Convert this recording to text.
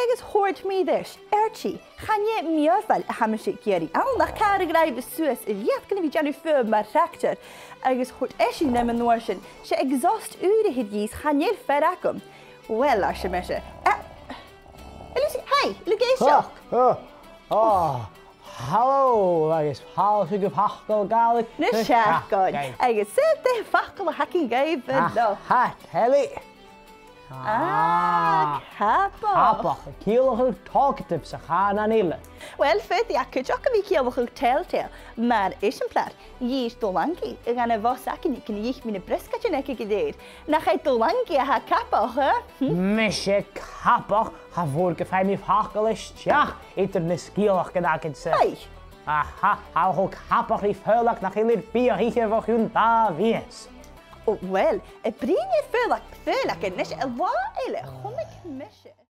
agus hort mi this, Erchi, gaan je miafal hamashik geri. Al nach kare grijp suus, jat kan vi janu fur maar rechter. Agus hort eshi nemen noorschen, she exhaust ure hidjies, gaan je verrakum. Well, als je mesje. Hey, look at hallo, agus hálaigh go Facal Gàidhlig. Na Seachdain. Agus sib de Facal Gàidhlig no. Ha, eile. Cabach. Ciallachadh talkative sa clann an eile. Wel, fyd I acw joc fi ciallachadh telltale, maar is een plaat. Jy's dolanki, gaan er was akken, kan je mijn briskatje nekken gedeed. Na ga je dolanki, ha Cabach, hè? Misje Cabach, ha voorgefeim mi Facal is tjach, eter na ciallach gedaken se. Hey. Aha, hou ook Cabach die vuilak nach heel bier hier voor hun daar wees. Oh, wel, bring je vuilak, en is er waar, eile, kom ik misje.